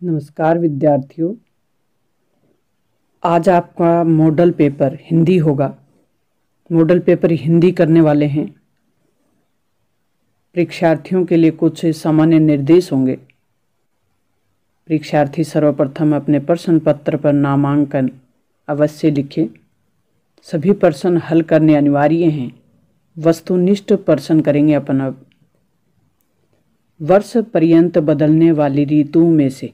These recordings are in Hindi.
नमस्कार विद्यार्थियों। आज आपका मॉडल पेपर हिंदी होगा। मॉडल पेपर हिंदी करने वाले हैं। परीक्षार्थियों के लिए कुछ सामान्य निर्देश होंगे। परीक्षार्थी सर्वप्रथम अपने प्रश्न पत्र पर नामांकन अवश्य लिखें। सभी प्रश्न हल करने अनिवार्य हैं। वस्तुनिष्ठ प्रश्न करेंगे अपन। अब वर्ष पर्यंत बदलने वाली ऋतुओं में से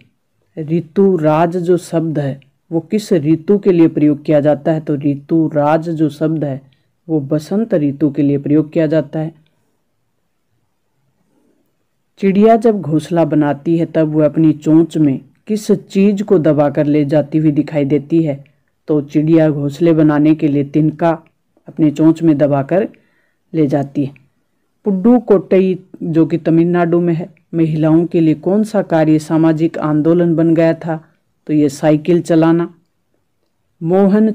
ऋतुराज जो शब्द है वो किस ऋतु के लिए प्रयोग किया जाता है? तो ऋतुराज जो शब्द है वो बसंत ऋतु के लिए प्रयोग किया जाता है। चिड़िया जब घोंसला बनाती है तब वह अपनी चोंच में किस चीज को दबाकर ले जाती हुई दिखाई देती है? तो चिड़िया घोंसले बनाने के लिए तिनका अपनी चोंच में दबाकर ले जाती है। पुडुकोट्टई जो कि तमिलनाडु में है, महिलाओं के लिए कौन सा कार्य सामाजिक आंदोलन बन गया था? तो ये साइकिल चलाना। मोहन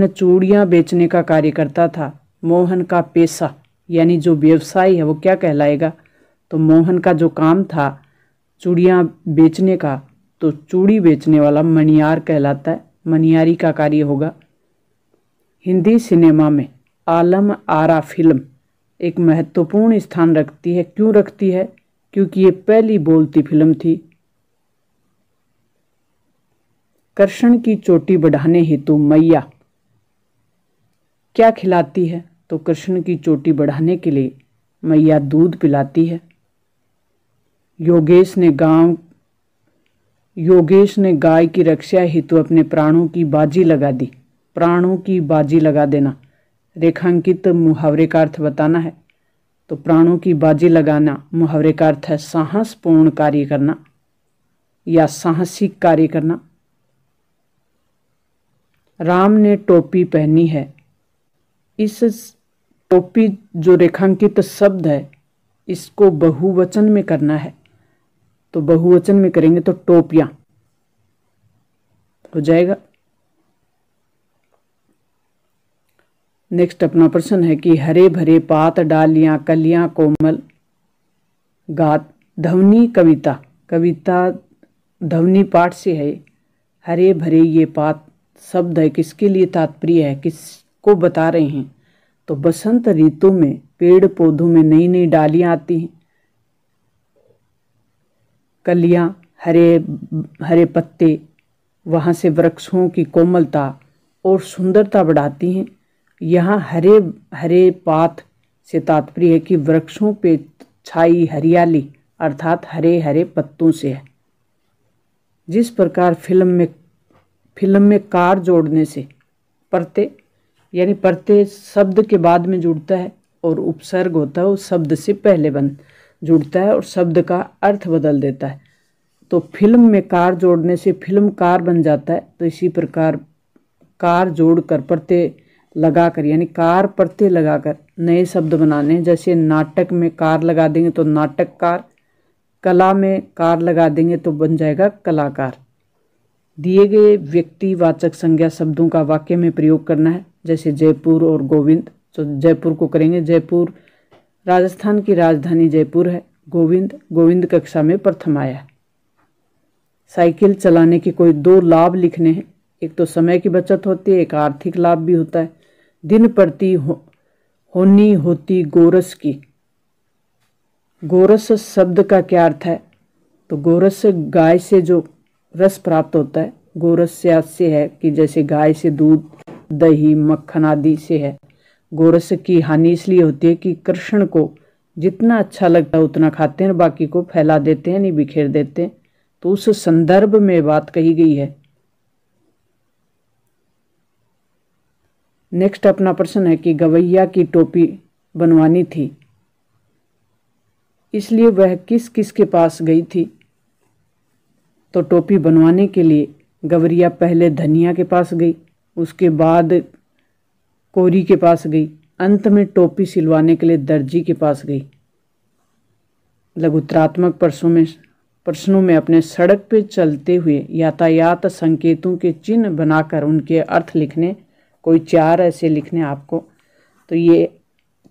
चूड़ियाँ बेचने का कार्य करता था। मोहन का पेशा यानी जो व्यवसाय है वो क्या कहलाएगा? तो मोहन का जो काम था चूड़ियाँ बेचने का, तो चूड़ी बेचने वाला मनियार कहलाता है। मनियारी का कार्य होगा। हिंदी सिनेमा में आलम आरा फिल्म एक महत्वपूर्ण स्थान रखती है। क्यों रखती है? क्योंकि ये पहली बोलती फिल्म थी। कृष्ण की चोटी बढ़ाने हेतु मैया क्या खिलाती है? तो कृष्ण की चोटी बढ़ाने के लिए मैया दूध पिलाती है। योगेश ने गाय की रक्षा हेतु अपने प्राणों की बाजी लगा दी। प्राणों की बाजी लगा देना। रेखांकित मुहावरे का अर्थ बताना है। तो प्राणों की बाजी लगाना मुहावरे का अर्थ है साहसपूर्ण कार्य करना या साहसिक कार्य करना। राम ने टोपी पहनी है। इस टोपी जो रेखांकित शब्द है इसको बहुवचन में करना है। तो बहुवचन में करेंगे तो टोपियां हो जाएगा। नेक्स्ट अपना प्रश्न है कि हरे भरे पात डालियां कलियां कोमल गात। ध्वनि कविता ध्वनि पाठ से है। हरे भरे ये पात शब्द है किसके लिए तात्पर्य है, किसको बता रहे हैं? तो बसंत ऋतु में पेड़ पौधों में नई नई डालियां आती हैं। कलियां हरे हरे पत्ते वहाँ से वृक्षों की कोमलता और सुंदरता बढ़ाती हैं। यहाँ हरे हरे पात से तात्पर्य है कि वृक्षों पे छाई हरियाली अर्थात हरे हरे पत्तों से है। जिस प्रकार फिल्म में कार जोड़ने से प्रत्यय शब्द के बाद में जुड़ता है और उपसर्ग होता है वो शब्द से पहले जुड़ता है और शब्द का अर्थ बदल देता है। तो फिल्म में कार जोड़ने से फिल्म कार बन जाता है। तो इसी प्रकार कार जोड़कर प्रत्यय लगाकर यानी कार प्रत्यय लगाकर नए शब्द बनाने हैं। जैसे नाटक में कार लगा देंगे तो नाटककार, कला में कार लगा देंगे तो बन जाएगा कलाकार। दिए गए व्यक्तिवाचक संज्ञा शब्दों का वाक्य में प्रयोग करना है। जैसे जयपुर और गोविंद। तो जयपुर को करेंगे जयपुर राजस्थान की राजधानी जयपुर है। गोविंद कक्षा में प्रथम आया है। साइकिल चलाने के कोई दो लाभ लिखने हैं। एक तो समय की बचत होती है, एक आर्थिक लाभ भी होता है। दिन प्रति होनी होती गोरस की। गोरस शब्द का क्या अर्थ है? तो गोरस गाय से जो रस प्राप्त होता है। गोरस से है कि जैसे गाय से दूध दही मक्खन आदि से है। गोरस की हानि इसलिए होती है कि कृष्ण को जितना अच्छा लगता है उतना खाते हैं, बाकी को फैला देते हैं, नहीं बिखेर देते हैं। तो उस संदर्भ में बात कही गई है। नेक्स्ट अपना प्रश्न है कि गवैया की टोपी बनवानी थी, इसलिए वह किस किस के पास गई थी? तो टोपी बनवाने के लिए गवैया पहले धनिया के पास गई, उसके बाद कोरी के पास गई, अंत में टोपी सिलवाने के लिए दर्जी के पास गई। लघुत्तरात्मक प्रश्नों में अपने सड़क पे चलते हुए यातायात संकेतों के चिन्ह बनाकर उनके अर्थ लिखने। कोई 4 ऐसे लिखने आपको। तो ये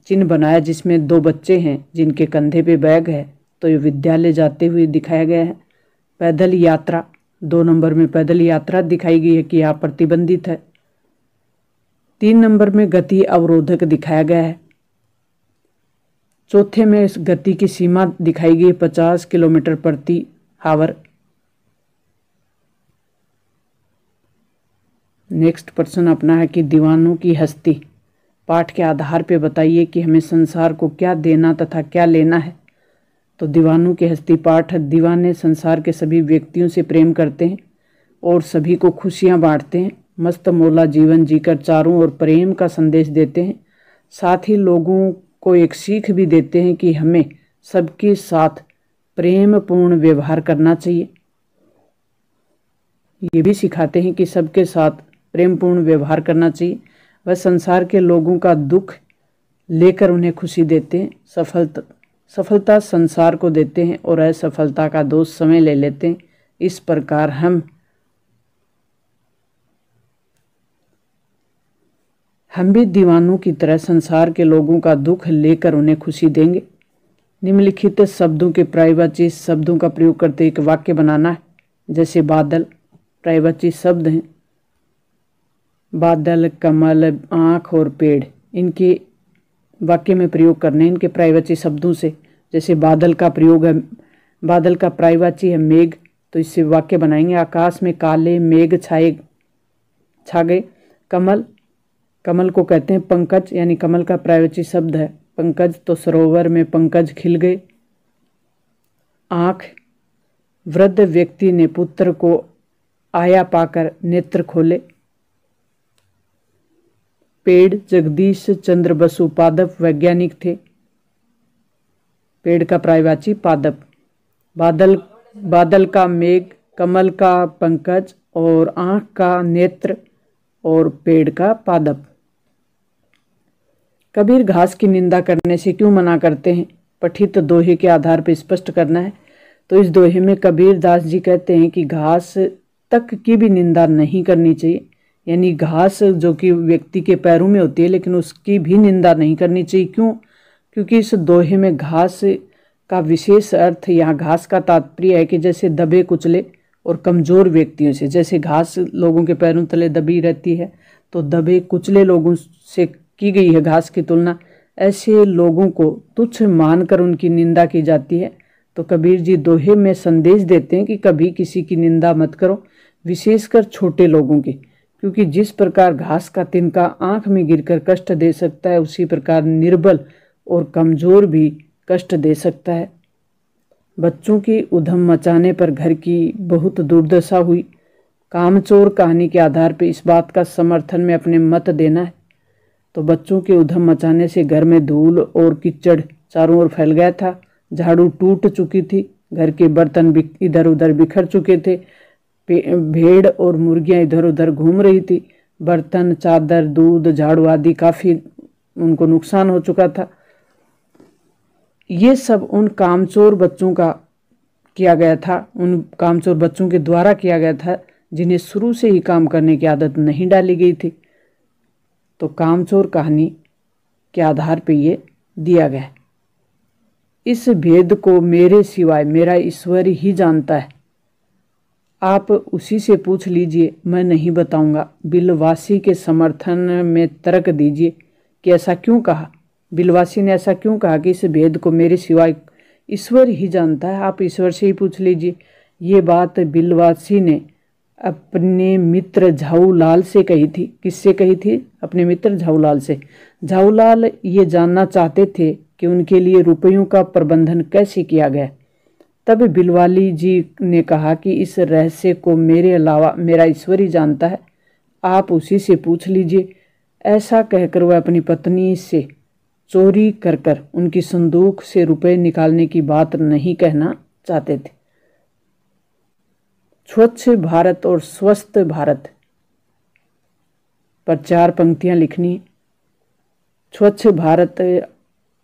चिन्ह बनाया जिसमें 2 बच्चे हैं जिनके कंधे पे बैग है। तो ये विद्यालय जाते हुए दिखाया गया है। पैदल यात्रा, 2 नंबर में पैदल यात्रा दिखाई गई है कि यहाँ प्रतिबंधित है। 3 नंबर में गति अवरोधक दिखाया गया है। चौथे में इस गति की सीमा दिखाई गई 50 किलोमीटर प्रति आवर। नेक्स्ट प्रश्न अपना है कि दीवानों की हस्ती पाठ के आधार पर बताइए कि हमें संसार को क्या देना तथा क्या लेना है। तो दीवानों की हस्ती पाठ, दीवाने संसार के सभी व्यक्तियों से प्रेम करते हैं और सभी को खुशियां बांटते हैं, मस्त मौला जीवन जीकर चारों ओर प्रेम का संदेश देते हैं। साथ ही लोगों को एक सीख भी देते हैं कि हमें सबके साथ प्रेम पूर्ण व्यवहार करना चाहिए। ये भी सिखाते हैं कि सबके साथ प्रेम पूर्ण व्यवहार करना चाहिए। वह संसार के लोगों का दुख लेकर उन्हें खुशी देते हैं। सफलता संसार को देते हैं और असफलता का दोष समय ले लेते हैं। इस प्रकार हम भी दीवानों की तरह संसार के लोगों का दुख लेकर उन्हें खुशी देंगे। निम्नलिखित शब्दों के पर्यायवाची शब्दों का प्रयोग करते एक वाक्य बनाना है। जैसे बादल, पर्यायवाची शब्द हैं बादल, कमल, आँख और पेड़। इनके वाक्य में प्रयोग करने इनके पर्यायवाची शब्दों से। जैसे बादल का प्रयोग है, बादल का पर्यायवाची है मेघ, तो इससे वाक्य बनाएंगे आकाश में काले मेघ छा गए। कमल को कहते हैं पंकज, यानी कमल का पर्यायवाची शब्द है पंकज, तो सरोवर में पंकज खिल गए। आँख, वृद्ध व्यक्ति ने पुत्र को आया पाकर नेत्र खोले। पेड़, जगदीश चंद्र बसु पादप वैज्ञानिक थे। पेड़ का पर्यायवाची पादप। बादल का मेघ, कमल का पंकज और आँख का नेत्र और पेड़ का पादप। कबीर घास की निंदा करने से क्यों मना करते हैं? पठित दोहे के आधार पर स्पष्ट करना है। तो इस दोहे में कबीर दास जी कहते हैं कि घास तक की भी निंदा नहीं करनी चाहिए, यानी घास जो कि व्यक्ति के पैरों में होती है लेकिन उसकी भी निंदा नहीं करनी चाहिए। क्यों? क्योंकि इस दोहे में घास का विशेष अर्थ, यहाँ घास का तात्पर्य है कि जैसे दबे कुचले और कमज़ोर व्यक्तियों से, जैसे घास लोगों के पैरों तले दबी रहती है तो दबे कुचले लोगों से की गई है घास की तुलना, ऐसे लोगों को तुच्छ मानकर उनकी निंदा की जाती है। तो कबीर जी दोहे में संदेश देते हैं कि कभी किसी की निंदा मत करो, विशेषकर छोटे लोगों की, क्योंकि जिस प्रकार घास का तिनका आँख में गिरकर कष्ट दे सकता है, उसी प्रकार निर्बल और कमज़ोर भी कष्ट दे सकता है। बच्चों की उधम मचाने पर घर की बहुत दुर्दशा हुई। कामचोर कहानी के आधार पर इस बात का समर्थन में अपने मत देना है। तो बच्चों के उधम मचाने से घर में धूल और कीचड़ चारों ओर फैल गया था। झाड़ू टूट चुकी थी, घर के बर्तन इधर उधर बिखर चुके थे, भेड़ और मुर्गियां इधर उधर घूम रही थी। बर्तन, चादर, दूध, झाड़ू आदि काफ़ी उनको नुकसान हो चुका था। ये सब उन कामचोर बच्चों का किया गया था, उन कामचोर बच्चों के द्वारा किया गया था जिन्हें शुरू से ही काम करने की आदत नहीं डाली गई थी। तो कामचोर कहानी के आधार पर ये दिया गया है। इस भेद को मेरे सिवाय मेरा ईश्वर ही जानता है, आप उसी से पूछ लीजिए, मैं नहीं बताऊंगा। बिलवासी के समर्थन में तर्क दीजिए कि ऐसा क्यों कहा। बिलवासी ने ऐसा क्यों कहा कि इस भेद को मेरे सिवाय ईश्वर ही जानता है, आप ईश्वर से ही पूछ लीजिए। ये बात बिलवासी ने अपने मित्र झाऊलाल से कही थी। किससे कही थी? अपने मित्र झाऊलाल से। झाऊलाल ये जानना चाहते थे कि उनके लिए रुपयों का प्रबंधन कैसे किया गया। तब बिलवाली जी ने कहा कि इस रहस्य को मेरे अलावा मेरा ईश्वर ही जानता है, आप उसी से पूछ लीजिए। ऐसा कहकर वह अपनी पत्नी से चोरी कर उनकी संदूक से रुपए निकालने की बात नहीं कहना चाहते थे। स्वच्छ भारत और स्वस्थ भारत पर 4 पंक्तियां लिखनी। स्वच्छ भारत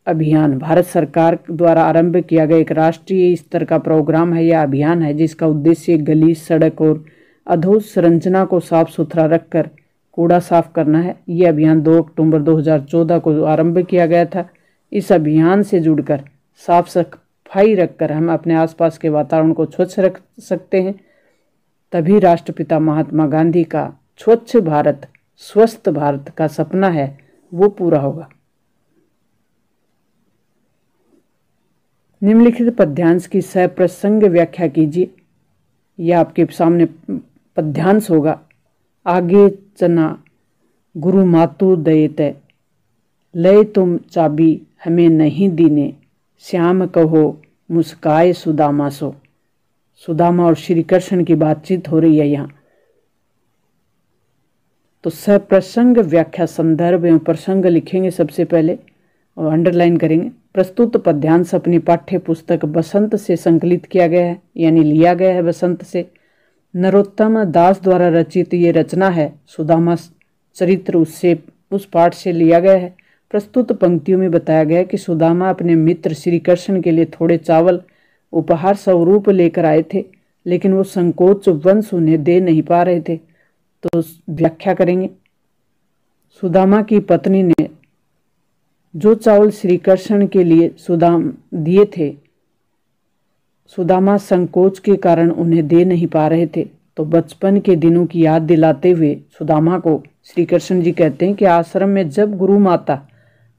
अभियान भारत सरकार द्वारा आरंभ किया गया एक राष्ट्रीय स्तर का प्रोग्राम है। यह अभियान है जिसका उद्देश्य गली, सड़क और अधोसंरचना को साफ सुथरा रखकर कूड़ा साफ करना है। यह अभियान 2 अक्टूबर 2014 को आरंभ किया गया था। इस अभियान से जुड़कर साफ सफाई रखकर हम अपने आसपास के वातावरण को स्वच्छ रख सकते हैं, तभी राष्ट्रपिता महात्मा गांधी का स्वच्छ भारत, स्वस्थ भारत का सपना है वो पूरा होगा। निम्नलिखित पद्यांश की सप्रसंग व्याख्या कीजिए। यह आपके सामने पद्यांश होगा। आगे चना गुरु मातु दयेत, लय तुम चाबी हमें नहीं दीने, श्याम कहो मुस्काए सुदामा सो। सुदामा और श्री कृष्ण की बातचीत हो रही है यहाँ। तो सप्रसंग व्याख्या संदर्भ एवं प्रसंग लिखेंगे सबसे पहले और अंडरलाइन करेंगे। प्रस्तुत पद्यांश अपनी पाठ्य पुस्तक बसंत से संकलित किया गया है, यानी लिया गया है बसंत से। नरोत्तम दास द्वारा रचित ये रचना है। सुदामा चरित्र उस पाठ से लिया गया है। प्रस्तुत पंक्तियों में बताया गया है कि सुदामा अपने मित्र श्री कृष्ण के लिए थोड़े चावल उपहार स्वरूप लेकर आए थे, लेकिन वो संकोच वंश उन्हें दे नहीं पा रहे थे। तो व्याख्या करेंगे। सुदामा की पत्नी ने जो चावल श्री कृष्ण के लिए दिए थे, सुदामा संकोच के कारण उन्हें दे नहीं पा रहे थे। तो बचपन के दिनों की याद दिलाते हुए सुदामा को श्री कृष्ण जी कहते हैं कि आश्रम में जब गुरु माता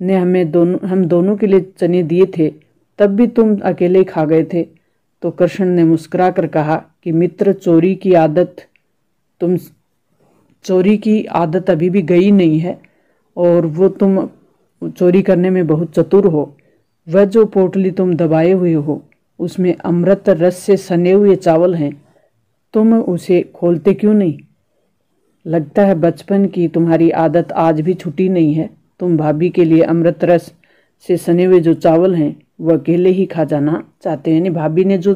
ने हम दोनों के लिए चने दिए थे, तब भी तुम अकेले ही खा गए थे। तो कृष्ण ने मुस्कुरा कर कहा कि मित्र, चोरी की आदत अभी भी गई नहीं है और वो तुम चोरी करने में बहुत चतुर हो। वह जो पोटली तुम दबाए हुए हो उसमें अमृत रस से सने हुए चावल हैं, तुम उसे खोलते क्यों नहीं? लगता है बचपन की तुम्हारी आदत आज भी छूटी नहीं है। तुम भाभी के लिए अमृत रस से सने हुए जो चावल हैं वो अकेले ही खा जाना चाहते हैं, यानी भाभी ने जो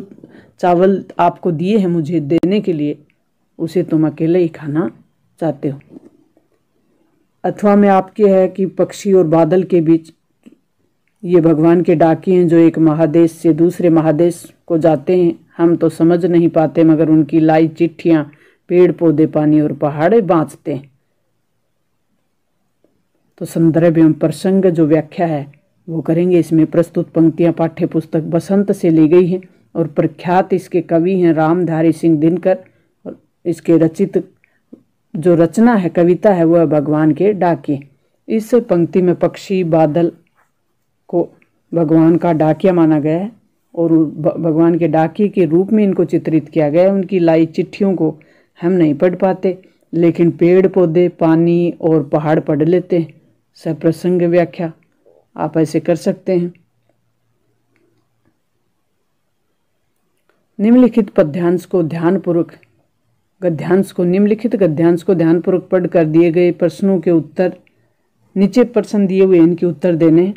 चावल आपको दिए हैं मुझे देने के लिए, उसे तुम अकेले ही खाना चाहते हो। अथवा में आपके है कि पक्षी और बादल के बीच ये भगवान के डाकी हैं जो एक महादेश से दूसरे महादेश को जाते हैं। हम तो समझ नहीं पाते, मगर उनकी लाई चिट्ठियां पेड़ पौधे, पानी और पहाड़े बाँचते हैं। तो संदर्भ एवं प्रसंग जो व्याख्या है वो करेंगे। इसमें प्रस्तुत पंक्तियां पाठ्य पुस्तक बसंत से ली गई हैं और प्रख्यात इसके कवि हैं रामधारी सिंह दिनकर। और इसके रचित जो रचना है, कविता है, वह भगवान के डाके। इस पंक्ति में पक्षी, बादल को भगवान का डाकिया माना गया है और भगवान के डाकी के रूप में इनको चित्रित किया गया है। उनकी लाई चिट्ठियों को हम नहीं पढ़ पाते, लेकिन पेड़ पौधे, पानी और पहाड़ पढ़ लेते हैं। सप्रसंग व्याख्या आप ऐसे कर सकते हैं। निम्नलिखित पद्यांश को ध्यानपूर्वक निम्नलिखित गद्यांश को ध्यानपूर्वक पढ़कर दिए गए प्रश्नों के उत्तर, नीचे प्रश्न दिए हुए इनके उत्तर देने।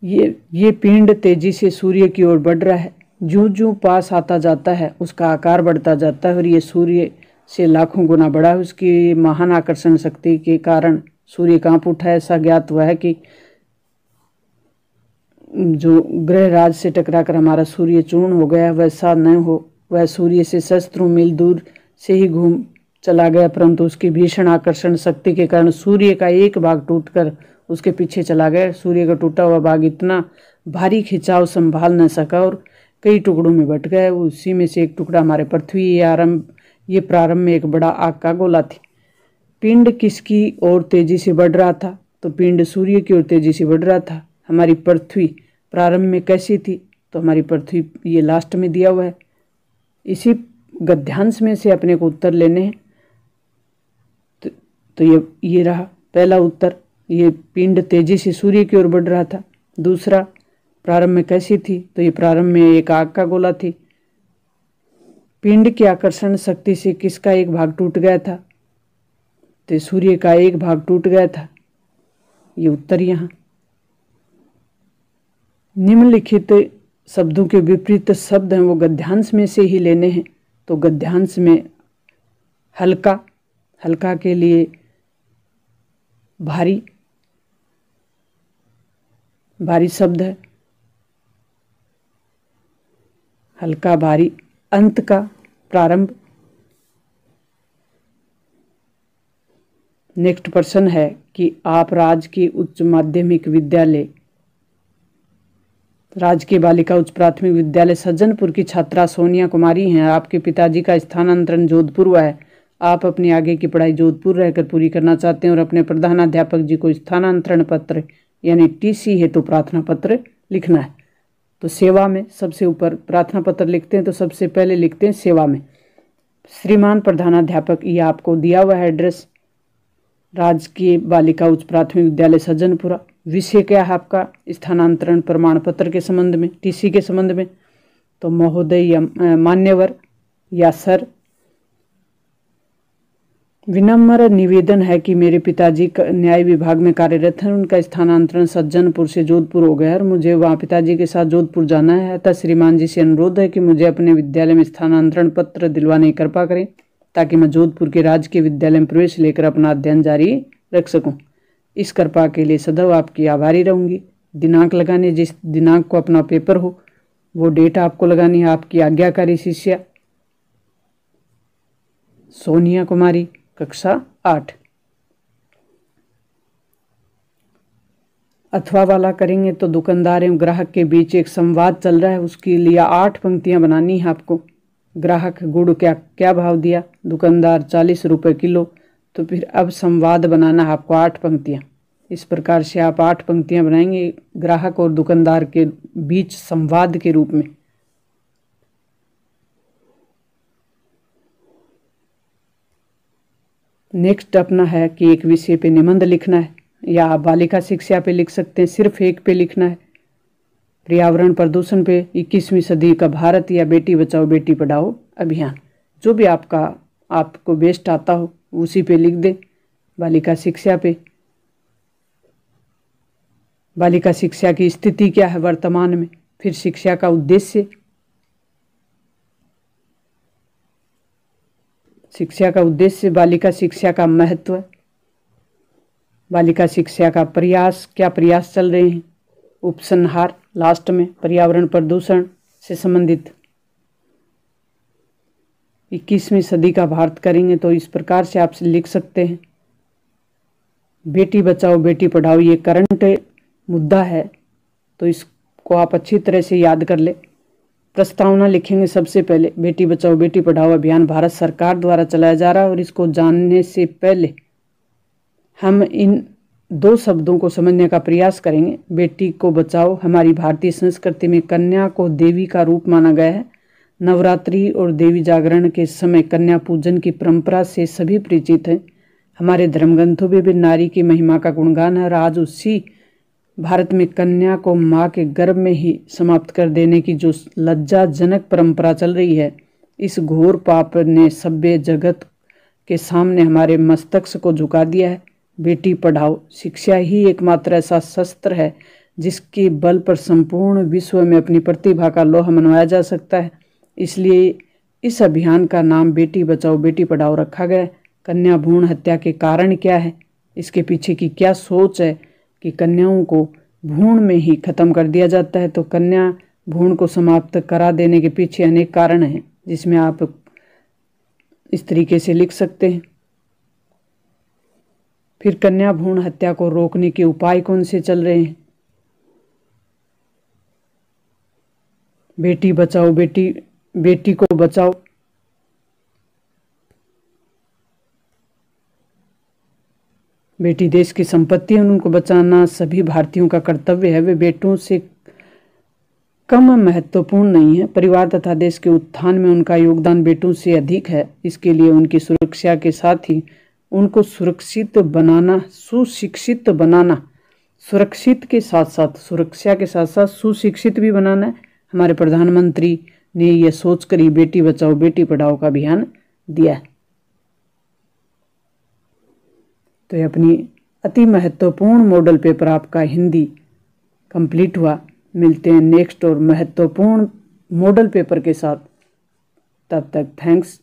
ये पिंड तेजी से सूर्य की ओर बढ़ रहा है। ज्यों ज्यों पास आता जाता है उसका आकार बढ़ता जाता है और ये सूर्य से लाखों गुना बड़ा है। उसकी महान आकर्षण शक्ति के कारण सूर्य कांप उठा है। ऐसा ज्ञात हुआ है कि जो ग्रह राज से टकराकर हमारा सूर्य चूर्ण हो गया, वैसा न हो। वह सूर्य से सहस्त्रों मील दूर से ही घूम चला गया, परंतु उसकी भीषण आकर्षण शक्ति के कारण सूर्य का एक भाग टूटकर उसके पीछे चला गया। सूर्य का टूटा हुआ भाग इतना भारी खिंचाव संभाल न सका और कई टुकड़ों में बट गया। उसी में से एक टुकड़ा हमारे पृथ्वी। ये प्रारंभ में एक बड़ा आग का गोला थी। पिंड किसकी ओर तेजी से बढ़ रहा था? तो पिंड सूर्य की ओर तेजी से बढ़ रहा था। हमारी पृथ्वी प्रारंभ में कैसी थी? तो हमारी पृथ्वी ये लास्ट में दिया हुआ है। इसी गद्यांश में से अपने को उत्तर लेने हैं। तो ये रहा पहला उत्तर। ये पिंड तेजी से सूर्य की ओर बढ़ रहा था। दूसरा, प्रारंभ में कैसी थी? तो ये प्रारंभ में एक आग का गोला थी। पिंड की आकर्षण शक्ति से किसका एक भाग टूट गया था? तो सूर्य का एक भाग टूट गया था। ये उत्तर यहाँ। निम्नलिखित शब्दों के विपरीत शब्द हैं वो गद्यांश में से ही लेने हैं। तो गद्यांश में हल्का के लिए भारी शब्द है। हल्का, भारी। अंत का, प्रारंभ। नेक्स्ट प्रश्न है कि आप राज्य की उच्च माध्यमिक विद्यालय राजकीय बालिका उच्च प्राथमिक विद्यालय सज्जनपुर की छात्रा सोनिया कुमारी हैं। आपके पिताजी का स्थानांतरण जोधपुर हुआ है। आप अपनी आगे की पढ़ाई जोधपुर रहकर पूरी करना चाहते हैं और अपने प्रधानाध्यापक जी को स्थानांतरण पत्र यानी टीसी हेतु प्रार्थना पत्र लिखना है। तो सेवा में सबसे ऊपर प्रार्थना पत्र लिखते हैं तो सबसे पहले लिखते हैं सेवा में। श्रीमान प्रधानाध्यापक, ये आपको दिया हुआ है एड्रेस, राजकीय बालिका उच्च प्राथमिक विद्यालय सज्जनपुरा। विषय क्या है आपका? स्थानांतरण प्रमाण पत्र के संबंध में, टीसी के संबंध में। तो महोदय या मान्यवर या सर, विनम्र निवेदन है कि मेरे पिताजी न्याय विभाग में कार्यरत हैं। उनका स्थानांतरण सज्जनपुर से जोधपुर हो गया है और मुझे वहाँ पिताजी के साथ जोधपुर जाना है। अतः श्रीमान जी से अनुरोध है कि मुझे अपने विद्यालय में स्थानांतरण पत्र दिलवाने की कृपा करें ताकि मैं जोधपुर के राजकीय विद्यालय में प्रवेश लेकर अपना अध्ययन जारी रख सकूं। इस कृपा के लिए सदैव आपकी आभारी रहूंगी। दिनांक लगाने, जिस दिनांक को अपना पेपर हो वो डेट आपको लगानी है। आपकी आज्ञाकारी शिष्या सोनिया कुमारी, कक्षा 8। अथवा वाला करेंगे तो दुकानदार एवं ग्राहक के बीच एक संवाद चल रहा है, उसके लिए 8 पंक्तियां बनानी है आपको। ग्राहक गुड़ क्या भाव दिया, दुकानदार 40 रुपये किलो। तो फिर अब संवाद बनाना है आपको 8 पंक्तियां। इस प्रकार से आप 8 पंक्तियां बनाएंगे ग्राहक और दुकानदार के बीच संवाद के रूप में। नेक्स्ट अपना है कि एक विषय पे निबंध लिखना है, या आप बालिका शिक्षा पे लिख सकते हैं, सिर्फ एक पे लिखना है। पर्यावरण प्रदूषण पे 21वीं सदी का भारत या बेटी बचाओ बेटी पढ़ाओ अभियान, जो भी आपको बेस्ट आता हो उसी पे लिख दे। बालिका शिक्षा पे, बालिका शिक्षा की स्थिति क्या है वर्तमान में, फिर शिक्षा का उद्देश्य, शिक्षा का उद्देश्य, बालिका शिक्षा का महत्व, बालिका शिक्षा का प्रयास, क्या प्रयास चल रहे हैं, उपसंहार लास्ट में पर्यावरण प्रदूषण से संबंधित। 21वीं सदी का भारत करेंगे तो इस प्रकार से आप लिख सकते हैं। बेटी बचाओ बेटी पढ़ाओ ये करंट मुद्दा है तो इसको आप अच्छी तरह से याद कर ले। प्रस्तावना लिखेंगे सबसे पहले, बेटी बचाओ बेटी पढ़ाओ अभियान भारत सरकार द्वारा चलाया जा रहा है और इसको जानने से पहले हम इन 2 शब्दों को समझने का प्रयास करेंगे। बेटी को बचाओ, हमारी भारतीय संस्कृति में कन्या को देवी का रूप माना गया है। नवरात्रि और देवी जागरण के समय कन्या पूजन की परंपरा से सभी परिचित हैं। हमारे धर्मग्रंथों में भी नारी की महिमा का गुणगान है और आज उसी भारत में कन्या को माँ के गर्भ में ही समाप्त कर देने की जो लज्जाजनक परंपरा चल रही है, इस घोर पाप ने सभ्य जगत के सामने हमारे मस्तक को झुका दिया है। बेटी पढ़ाओ शिक्षा ही एकमात्र ऐसा शस्त्र है जिसके बल पर संपूर्ण विश्व में अपनी प्रतिभा का लोहा मनवाया जा सकता है। इसलिए इस अभियान का नाम बेटी बचाओ बेटी पढ़ाओ रखा गया है। कन्या भ्रूण हत्या के कारण क्या है, इसके पीछे की क्या सोच है कि कन्याओं को भ्रूण में ही खत्म कर दिया जाता है। तो कन्या भ्रूण को समाप्त करा देने के पीछे अनेक कारण हैं, जिसमें आप इस तरीके से लिख सकते हैं। फिर कन्या भ्रूण हत्या को रोकने के उपाय कौन से चल रहे हैं। बेटी बचाओ बेटी को बचाओ, बेटी देश की संपत्ति है, उनको बचाना सभी भारतीयों का कर्तव्य है। वे बेटों से कम महत्वपूर्ण नहीं है। परिवार तथा देश के उत्थान में उनका योगदान बेटों से अधिक है। इसके लिए उनकी सुरक्षा के साथ ही उनको सुरक्षित बनाना, सुशिक्षित बनाना, सुरक्षित के साथ साथ सुरक्षा के साथ साथ सुशिक्षित भी बनाना है। हमारे प्रधानमंत्री ने यह सोचकर ही बेटी बचाओ बेटी पढ़ाओ का अभियान दिया है। तो ये अपनी अति महत्वपूर्ण मॉडल पेपर आपका हिंदी कंप्लीट हुआ। मिलते हैं नेक्स्ट और महत्वपूर्ण मॉडल पेपर के साथ। तब तक थैंक्स।